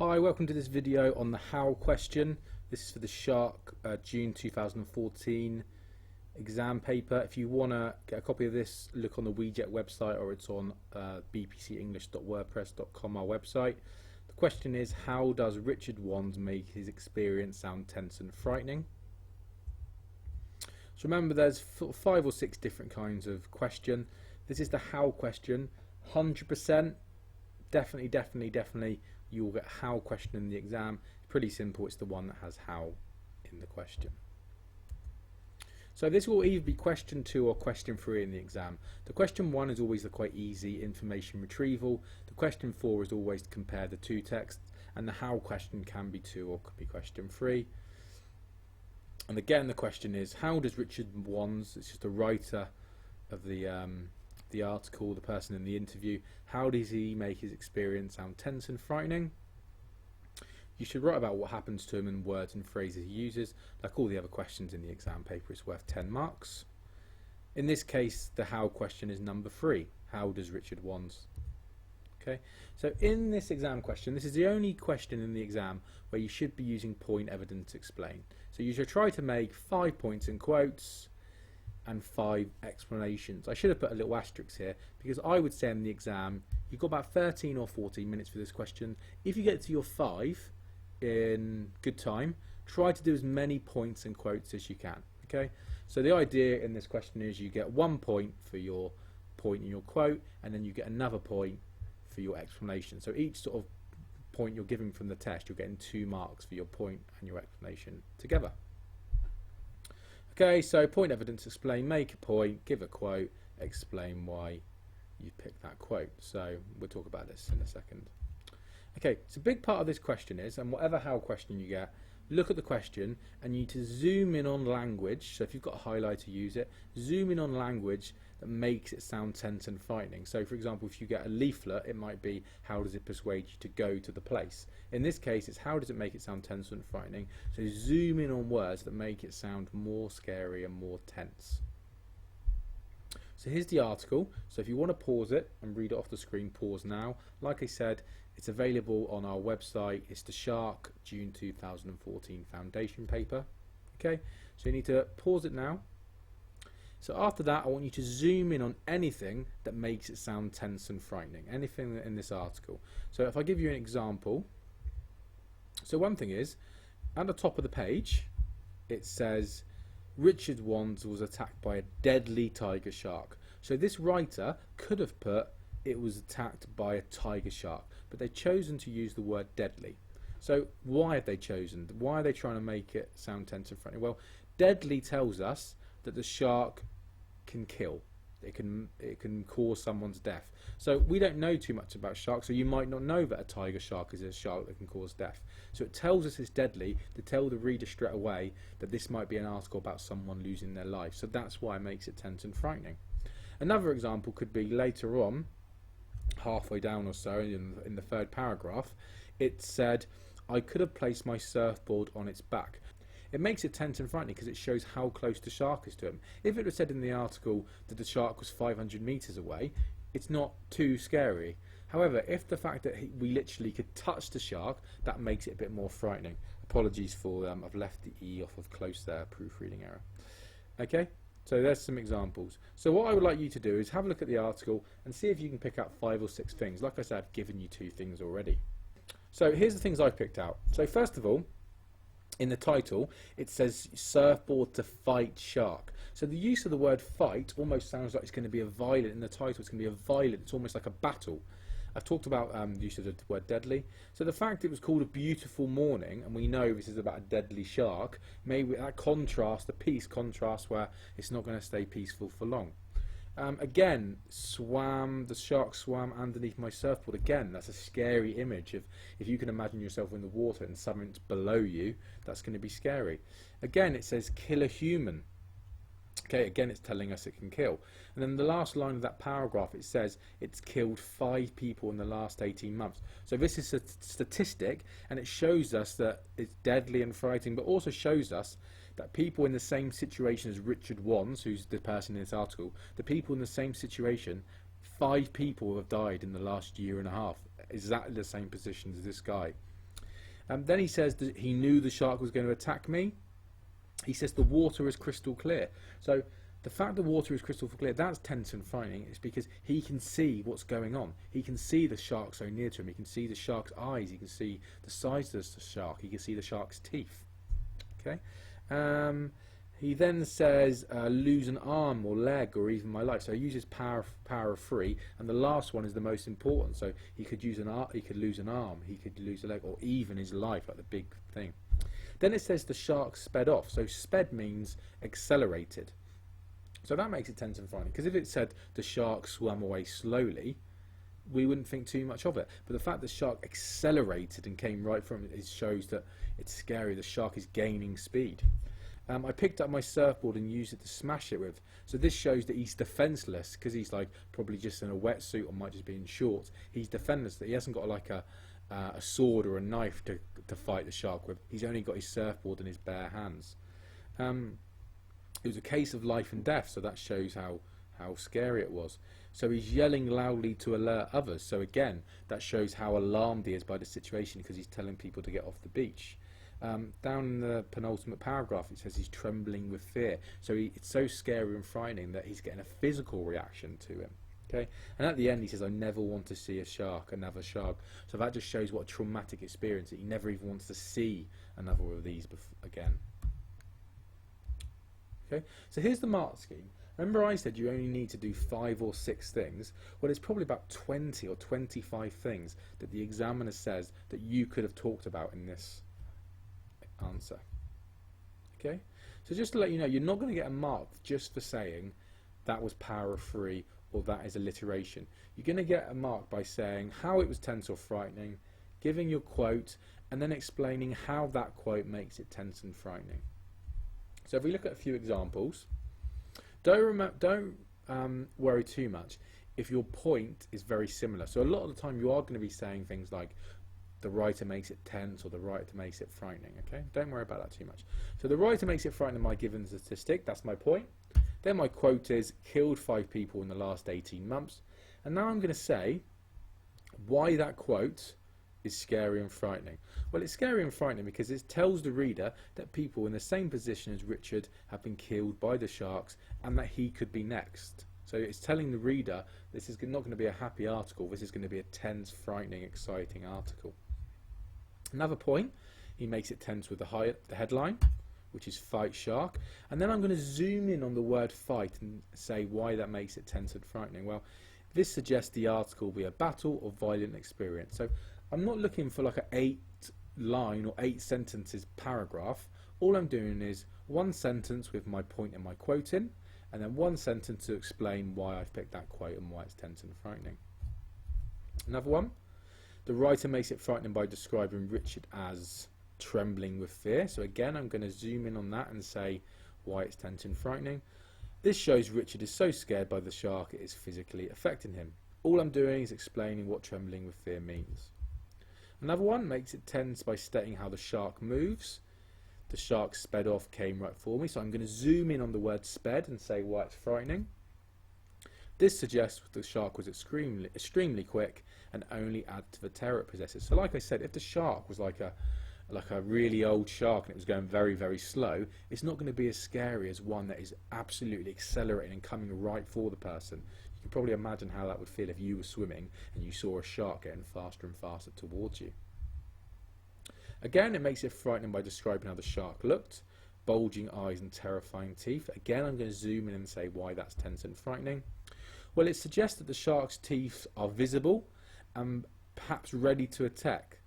Hi, welcome to this video on the how question. This is for the Shark June 2014 exam paper. If you want to get a copy of this, look on the WJEC website, or it's on bpcenglish.wordpress.com, our website. The question is, how does Richard Wands make his experience sound tense and frightening? So remember, there's 5 or 6 different kinds of question. This is the how question. 100%, definitely you will get how question in the exam. Pretty simple, it's the one that has how in the question. So this will either be question 2 or question 3 in the exam. The question 1 is always the quite easy information retrieval. The question 4 is always to compare the 2 texts, and the how question can be 2 or could be question 3. And again, the question is, how does Richard Wands, it's just a writer of the article, the person in the interview, how does he make his experience sound tense and frightening? You should write about what happens to him and words and phrases he uses. Like all the other questions in the exam paper, it's worth 10 marks. In this case, the how question is number 3. How does Richard Wands? Okay, so in this exam question, this is the only question in the exam where you should be using point, evidence, explain. So you should try to make 5 points in quotes and 5 explanations. I should have put a little asterisk here, because I would say in the exam you've got about 13 or 14 minutes for this question. If you get to your 5 in good time, try to do as many points and quotes as you can. Okay, so the idea in this question is you get 1 point for your point in your quote, and then you get another point for your explanation. So each sort of point you're giving from the test, you're getting 2 marks for your point and your explanation together. Okay, so point, evidence, explain, make a point, give a quote, explain why you picked that quote. So we'll talk about this in a second. Okay, so a big part of this question is, and whatever how question you get, look at the question and you need to zoom in on language. So if you've got a highlighter, use it. Zoom in on language that makes it sound tense and frightening. So for example, if you get a leaflet, it might be, how does it persuade you to go to the place? In this case, it's how does it make it sound tense and frightening? So zoom in on words that make it sound more scary and more tense. So here's the article. So if you want to pause it and read it off the screen, pause now. Like I said, it's available on our website. It's the Shark June 2014 foundation paper. Okay, so you need to pause it now. So after that, I want you to zoom in on anything that makes it sound tense and frightening, anything in this article. So if I give you an example, so one thing is, at the top of the page, it says, Richard Wands was attacked by a deadly tiger shark. So this writer could have put, it was attacked by a tiger shark, but they've chosen to use the word deadly. So why have they chosen? Why are they trying to make it sound tense and frightening? Well, deadly tells us that the shark can kill. It can cause someone's death. So we don't know too much about sharks, so you might not know that a tiger shark is a shark that can cause death. So it tells us it's deadly to tell the reader straight away that this might be an article about someone losing their life. So that's why it makes it tense and frightening. Another example could be later on, halfway down or so in the 3rd paragraph, it said, I could have placed my surfboard on its back. It makes it tense and frightening because it shows how close the shark is to him. If it was said in the article that the shark was 500 meters away, it's not too scary. However, if the fact that we literally could touch the shark, that makes it a bit more frightening. Apologies for I've left the E off of close there, proofreading error. Okay, so there's some examples. So what I would like you to do is have a look at the article and see if you can pick out 5 or 6 things. Like I said, I've given you 2 things already. So here's the things I've picked out. So first of all, in the title, it says surfboard to fight shark. So the use of the word fight almost sounds like it's going to be a violent. In the title, it's going to be a violent. It's almost like a battle. I've talked about the use of the word deadly. So the fact it was called A Beautiful Morning, and we know this is about a deadly shark, maybe that contrast, the peace contrast, where it's not going to stay peaceful for long. Again, the shark swam underneath my surfboard. Again, that's a scary image. If you can imagine yourself in the water and something's below you, that's going to be scary. Again, it says kill a human. Okay, again, it's telling us it can kill. And then the last line of that paragraph, it says it's killed 5 people in the last 18 months. So this is a statistic, and it shows us that it's deadly and frightening, but also shows us that people in the same situation as Richard Wands, who's the person in this article, the people in the same situation, 5 people have died in the last year and a half, exactly the same position as this guy. Then he says that he knew the shark was going to attack me. He says the water is crystal clear. So the fact the water is crystal clear, that's tense and frightening. It's because he can see what's going on. He can see the shark so near to him. He can see the shark's eyes. He can see the size of the shark. He can see the shark's teeth. Okay. He then says lose an arm or leg or even my life. So he uses power of three, and the last one is the most important. So he could use he could lose an arm, he could lose a leg, or even his life, like the big thing. Then it says the shark sped off. So sped means accelerated. So that makes it tense and frightening, because if it said the shark swam away slowly, we wouldn't think too much of it. But the fact the shark accelerated and came right from it shows that it's scary. The shark is gaining speed. I picked up my surfboard and used it to smash it with. So this shows that he's defenseless, because he's like probably just in a wetsuit or might just be in shorts. He's defenseless, that he hasn't got like a sword or a knife to fight the shark with. He's only got his surfboard in his bare hands. It was a case of life and death, so that shows how scary it was. So he's yelling loudly to alert others. So again, that shows how alarmed he is by the situation, because he's telling people to get off the beach. Down in the penultimate paragraph, it says he's trembling with fear. So it's so scary and frightening that he's getting a physical reaction to him. Okay, and at the end he says, I never want to see another shark. So that just shows what a traumatic experience, that he never even wants to see another of these again. Okay, so here's the mark scheme. Remember I said you only need to do 5 or 6 things? Well, it's probably about 20 or 25 things that the examiner says that you could have talked about in this answer. Okay, so just to let you know, you're not going to get a mark just for saying that was power of 3 or that is alliteration. You're going to get a mark by saying how it was tense or frightening, giving your quote, and then explaining how that quote makes it tense and frightening. So if we look at a few examples, don't worry too much if your point is very similar. So a lot of the time you are going to be saying things like the writer makes it tense or the writer makes it frightening. Okay, don't worry about that too much. So the writer makes it frightening by given statistic. That's my point. Then my quote is killed 5 people in the last 18 months. And now I'm going to say why that quote is scary and frightening. Well, it's scary and frightening because it tells the reader that people in the same position as Richard have been killed by the sharks and that he could be next. So it's telling the reader this is not going to be a happy article, this is going to be a tense, frightening, exciting article. Another point, he makes it tense with the headline, which is fight shark, and then I'm going to zoom in on the word fight and say why that makes it tense and frightening. Well, this suggests the article will be a battle or violent experience. So I'm not looking for like an 8-line or 8 sentences paragraph. All I'm doing is one sentence with my point and my quote in, and then one sentence to explain why I've picked that quote and why it's tense and frightening. Another one, the writer makes it frightening by describing Richard as trembling with fear. So again, I'm going to zoom in on that and say why it's tense and frightening. This shows Richard is so scared by the shark it is physically affecting him. All I'm doing is explaining what trembling with fear means. Another one makes it tense by stating how the shark moves. The shark sped off, came right for me. So I'm going to zoom in on the word sped and say why it's frightening. This suggests the shark was extremely quick and only adds to the terror it possesses. So like I said, if the shark was like a really old shark and it was going very, very slow, it's not going to be as scary as one that is absolutely accelerating and coming right for the person. You can probably imagine how that would feel if you were swimming and you saw a shark getting faster and faster towards you. Again, it makes it frightening by describing how the shark looked, bulging eyes and terrifying teeth. Again, I'm going to zoom in and say why that's tense and frightening. Well, it suggests that the shark's teeth are visible and perhaps ready to attack.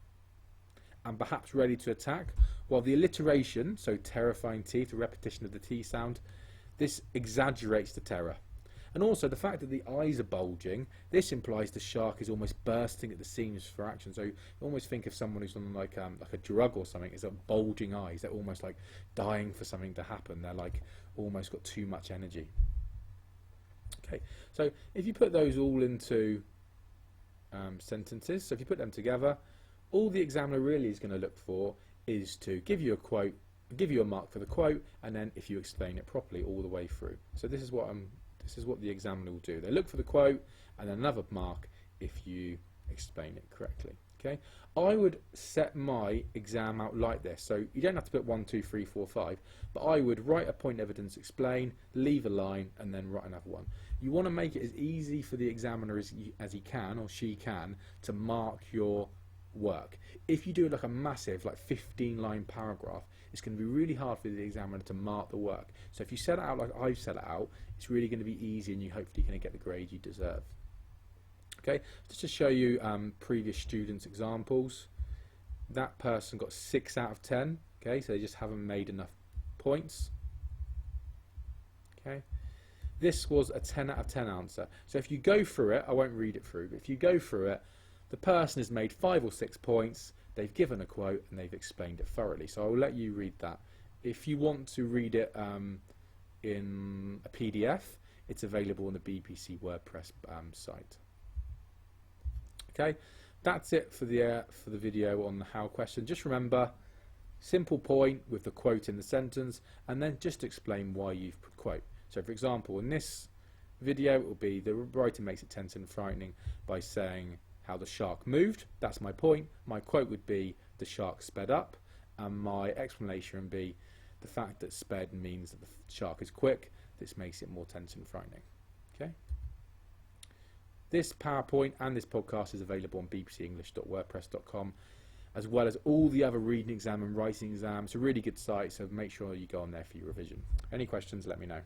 While the alliteration, so terrifying teeth, the repetition of the T sound, this exaggerates the terror. And also the fact that the eyes are bulging, this implies the shark is almost bursting at the seams for action. So you almost think of someone who's on like a drug or something, is got bulging eyes. They're almost like dying for something to happen. They're like almost got too much energy. Okay, so if you put those all into sentences, so if you put them together, all the examiner really is going to look for is to give you a quote, give you a mark for the quote, and then if you explain it properly all the way through. So this is what the examiner will do. They look for the quote and then another mark if you explain it correctly. Okay, I would set my exam out like this. So you don't have to put 1, 2, 3, 4, 5, but I would write a point, evidence, explain, leave a line, and then write another one. You want to make it as easy for the examiner as he can or she can to mark your work. If you do like a massive, like 15-line paragraph, it's going to be really hard for the examiner to mark the work. So if you set it out like I've set it out, it's really going to be easy, and you hopefully going to get the grade you deserve. Okay, just to show you previous students' examples, that person got 6 out of 10. Okay, so they just haven't made enough points. Okay, this was a 10 out of 10 answer. So if you go through it, I won't read it through, but if you go through it, the person has made 5 or 6 points, they've given a quote, and they've explained it thoroughly. So I'll let you read that. If you want to read it in a PDF, it's available on the BPC WordPress site. Okay, that's it for the video on the how question. Just remember, simple point with the quote in the sentence, and then just explain why you've put quote. So for example, in this video it will be the writer makes it tense and frightening by saying how the shark moved. That's my point. My quote would be the shark sped up, and my explanation would be the fact that sped means that the shark is quick. This makes it more tense and frightening. Okay. This PowerPoint and this podcast is available on bbcenglish.wordpress.com, as well as all the other reading exam and writing exams. It's a really good site, so make sure you go on there for your revision. Any questions, let me know.